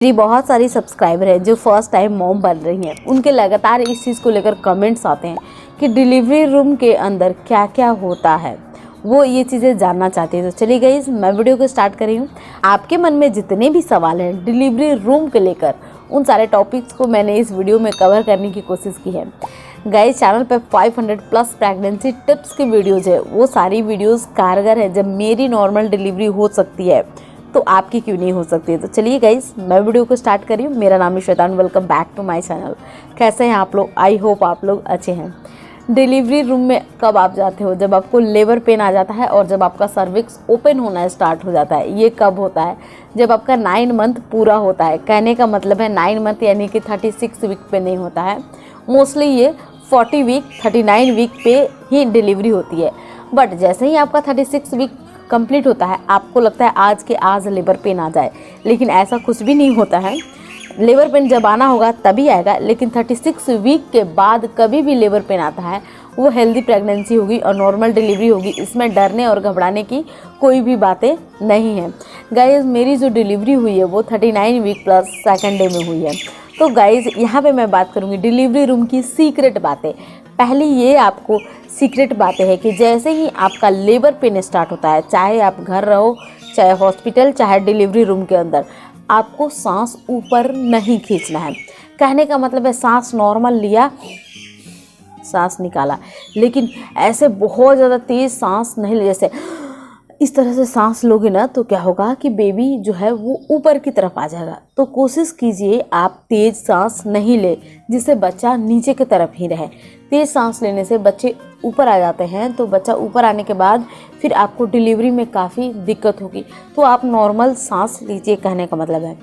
मेरी बहुत सारी सब्सक्राइबर हैं जो फर्स्ट टाइम मॉम बन रही हैं। उनके लगातार इस चीज़ को लेकर कमेंट्स आते हैं कि डिलीवरी रूम के अंदर क्या क्या होता है, वो ये चीज़ें जानना चाहती हैं। तो चलिए गाइस, मैं वीडियो को स्टार्ट कर रही हूँ। आपके मन में जितने भी सवाल हैं डिलीवरी रूम को लेकर, उन सारे टॉपिक्स को मैंने इस वीडियो में कवर करने की कोशिश की है। गाइस, चैनल पे 500+ प्रेगनेंसी टिप्स की वीडियोज़ है, वो सारी वीडियोज़ कारगर है। जब मेरी नॉर्मल डिलीवरी हो सकती है तो आपकी क्यों नहीं हो सकती है। तो चलिए गाइस, मैं वीडियो को स्टार्ट कर रही हूँ। मेरा नाम है Shweta, welcome back to my channel. कैसे हैं आप लोग? आई होप आप लोग अच्छे हैं। डिलीवरी रूम में कब आप जाते हो? जब आपको लेबर पेन आ जाता है और जब आपका सर्विक्स ओपन होना स्टार्ट हो जाता है। ये कब होता है? जब आपका 9 मंथ पूरा होता है। कहने का मतलब है 9 मंथ यानी कि 36 वीक पे नहीं होता है। मोस्टली ये 40 वीक 39 वीक पे ही डिलीवरी होती है। बट जैसे ही आपका 36 वीक कंप्लीट होता है, आपको लगता है आज के आज लेबर पेन आ जाए, लेकिन ऐसा कुछ भी नहीं होता है। लेबर पेन जब आना होगा तभी आएगा, लेकिन 36 वीक के बाद कभी भी लेबर पेन आता है वो हेल्दी प्रेगनेंसी होगी और नॉर्मल डिलीवरी होगी। इसमें डरने और घबराने की कोई भी बातें नहीं है। गाइस, मेरी जो डिलीवरी हुई है वो 39 वीक प्लस सेकेंड डे में हुई है। तो गाइस, यहाँ पे मैं बात करूँगी डिलीवरी रूम की सीक्रेट बातें। पहली ये आपको सीक्रेट बातें है कि जैसे ही आपका लेबर पेन स्टार्ट होता है, चाहे आप घर रहो, चाहे हॉस्पिटल, चाहे डिलीवरी रूम के अंदर, आपको सांस ऊपर नहीं खींचना है। कहने का मतलब है सांस नॉर्मल लिया, सांस निकाला, लेकिन ऐसे बहुत ज़्यादा तेज़ सांस नहीं ले। जैसे इस तरह से सांस लोगे ना तो क्या होगा कि बेबी जो है वो ऊपर की तरफ आ जाएगा। तो कोशिश कीजिए आप तेज़ सांस नहीं ले, जिससे बच्चा नीचे की तरफ ही रहे। तेज़ सांस लेने से बच्चे ऊपर आ जाते हैं, तो बच्चा ऊपर आने के बाद फिर आपको डिलीवरी में काफ़ी दिक्कत होगी। तो आप नॉर्मल सांस लीजिए, कहने का मतलब है।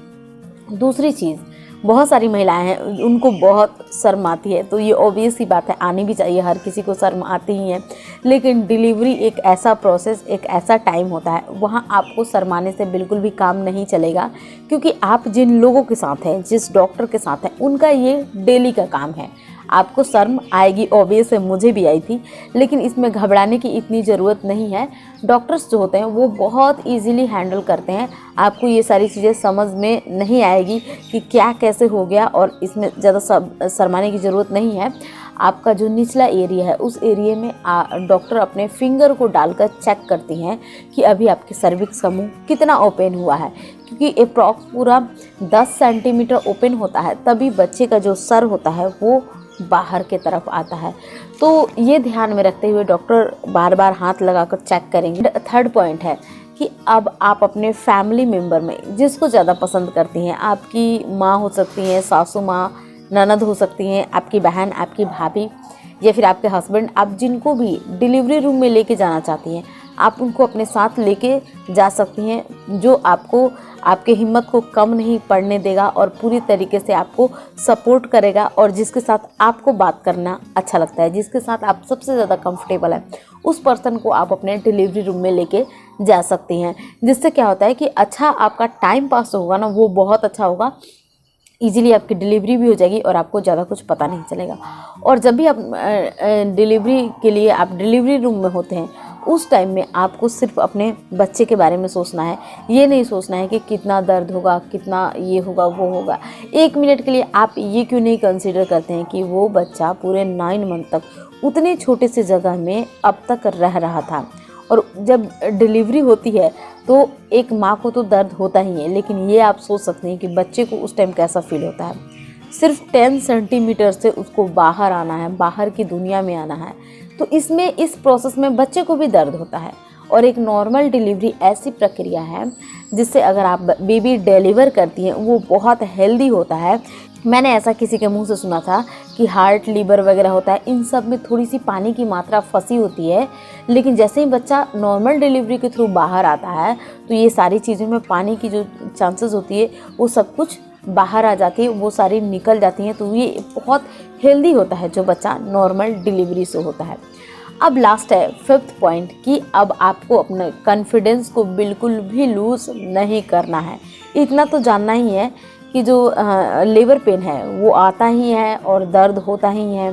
दूसरी चीज़, बहुत सारी महिलाएं हैं उनको बहुत शर्म आती है, तो ये ऑब्वियस सी बात है, आनी भी चाहिए, हर किसी को शर्म आती ही है। लेकिन डिलीवरी एक ऐसा प्रोसेस, एक ऐसा टाइम होता है, वहाँ आपको शर्माने से बिल्कुल भी काम नहीं चलेगा। क्योंकि आप जिन लोगों के साथ हैं, जिस डॉक्टर के साथ हैं, उनका ये डेली का काम है। आपको शर्म आएगी, ऑब्वियस है, मुझे भी आई थी, लेकिन इसमें घबराने की इतनी ज़रूरत नहीं है। डॉक्टर्स जो होते हैं वो बहुत इजीली हैंडल करते हैं। आपको ये सारी चीज़ें समझ में नहीं आएगी कि क्या कैसे हो गया, और इसमें ज़्यादा शर्माने की ज़रूरत नहीं है। आपका जो निचला एरिया है उस एरिया में डॉक्टर अपने फिंगर को डालकर चेक करती हैं कि अभी आपके सर्विक्स का मुंह कितना ओपन हुआ है। क्योंकि अप्रॉक्स पूरा 10 सेंटीमीटर ओपन होता है, तभी बच्चे का जो सर होता है वो बाहर के तरफ आता है। तो ये ध्यान में रखते हुए डॉक्टर बार बार हाथ लगाकर चेक करेंगे। थर्ड पॉइंट है कि अब आप अपने फैमिली मेम्बर में जिसको ज़्यादा पसंद करती हैं, आपकी माँ हो सकती हैं, सासू माँ, ननद हो सकती हैं, आपकी बहन, आपकी भाभी, या फिर आपके हस्बैंड, आप जिनको भी डिलीवरी रूम में लेके जाना चाहती हैं, आप उनको अपने साथ लेके जा सकती हैं। जो आपको आपके हिम्मत को कम नहीं पड़ने देगा और पूरी तरीके से आपको सपोर्ट करेगा, और जिसके साथ आपको बात करना अच्छा लगता है, जिसके साथ आप सबसे ज़्यादा कंफर्टेबल है, उस पर्सन को आप अपने डिलीवरी रूम में लेके जा सकती हैं। जिससे क्या होता है कि अच्छा आपका टाइम पास होगा ना, वो बहुत अच्छा होगा। ईजिली आपकी डिलीवरी भी हो जाएगी और आपको ज़्यादा कुछ पता नहीं चलेगा। और जब भी आप डिलीवरी के लिए आप डिलीवरी रूम में होते हैं, उस टाइम में आपको सिर्फ अपने बच्चे के बारे में सोचना है। ये नहीं सोचना है कि कितना दर्द होगा, कितना ये होगा, वो होगा। 1 मिनट के लिए आप ये क्यों नहीं कंसीडर करते हैं कि वो बच्चा पूरे 9 मंथ तक उतने छोटे से जगह में अब तक रह रहा था। और जब डिलीवरी होती है तो एक माँ को तो दर्द होता ही है, लेकिन ये आप सोच सकते हैं कि बच्चे को उस टाइम कैसा फील होता है। सिर्फ 10 सेंटीमीटर से उसको बाहर आना है, बाहर की दुनिया में आना है। तो इसमें, इस प्रोसेस में बच्चे को भी दर्द होता है। और एक नॉर्मल डिलीवरी ऐसी प्रक्रिया है जिससे अगर आप बेबी डिलीवर करती हैं वो बहुत हेल्दी होता है। मैंने ऐसा किसी के मुंह से सुना था कि हार्ट, लीवर वगैरह होता है, इन सब में थोड़ी सी पानी की मात्रा फंसी होती है, लेकिन जैसे ही बच्चा नॉर्मल डिलीवरी के थ्रू बाहर आता है तो ये सारी चीज़ों में पानी की जो चांसेस होती है वो सब कुछ बाहर आ जाती है, वो सारी निकल जाती हैं। तो ये बहुत हेल्दी होता है जो बच्चा नॉर्मल डिलीवरी से होता है। अब लास्ट है 5th पॉइंट कि अब आपको अपने कॉन्फिडेंस को बिल्कुल भी लूज़ नहीं करना है। इतना तो जानना ही है कि जो लेबर पेन है वो आता ही है और दर्द होता ही है,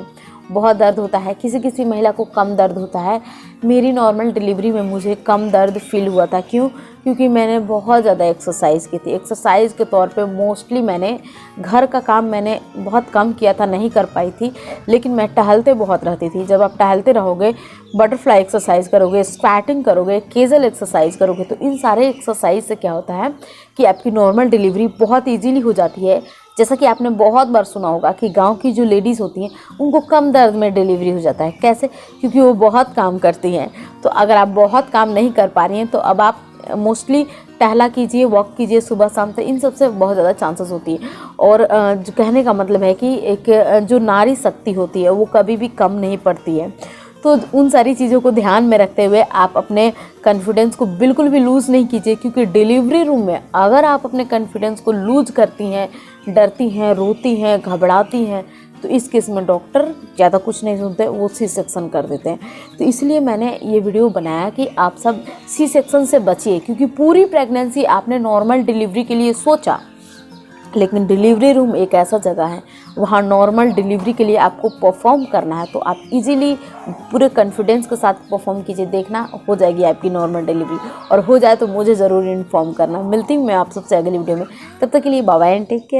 बहुत दर्द होता है, किसी किसी महिला को कम दर्द होता है। मेरी नॉर्मल डिलीवरी में मुझे कम दर्द फील हुआ था। क्यों? क्योंकि मैंने बहुत ज़्यादा एक्सरसाइज की थी। एक्सरसाइज के तौर पे मोस्टली मैंने घर का काम मैंने बहुत कम किया था, नहीं कर पाई थी, लेकिन मैं टहलते बहुत रहती थी। जब आप टहलते रहोगे, बटरफ्लाई एक्सरसाइज करोगे, स्क्वैटिंग करोगे, केजल एक्सरसाइज करोगे, तो इन सारे एक्सरसाइज से क्या होता है कि आपकी नॉर्मल डिलीवरी बहुत ईजीली हो जाती है। जैसा कि आपने बहुत बार सुना होगा कि गांव की जो लेडीज़ होती हैं उनको कम दर्द में डिलीवरी हो जाता है। कैसे? क्योंकि वो बहुत काम करती हैं। तो अगर आप बहुत काम नहीं कर पा रही हैं तो अब आप मोस्टली टहला कीजिए, वॉक कीजिए सुबह शाम से, इन सब से बहुत ज़्यादा चांसेस होती है। और जो कहने का मतलब है कि एक जो नारी शक्ति होती है वो कभी भी कम नहीं पड़ती है। तो उन सारी चीज़ों को ध्यान में रखते हुए आप अपने कॉन्फिडेंस को बिल्कुल भी लूज़ नहीं कीजिए, क्योंकि डिलीवरी रूम में अगर आप अपने कॉन्फिडेंस को लूज़ करती हैं, डरती हैं, रोती हैं, घबराती हैं, तो इस केस में डॉक्टर ज़्यादा कुछ नहीं सुनते, वो सी सेक्शन कर देते हैं। तो इसलिए मैंने ये वीडियो बनाया कि आप सब सी सेक्शन से बचिए, क्योंकि पूरी प्रेगनेंसी आपने नॉर्मल डिलीवरी के लिए सोचा, लेकिन डिलीवरी रूम एक ऐसा जगह है, वहाँ नॉर्मल डिलीवरी के लिए आपको परफॉर्म करना है। तो आप इजीली पूरे कॉन्फिडेंस के साथ परफॉर्म कीजिए, देखना हो जाएगी आपकी नॉर्मल डिलीवरी। और हो जाए तो मुझे ज़रूर इन्फॉर्म करना। मिलती हूँ मैं आप सबसे अगली वीडियो में, तब तक के लिए bye bye and take care.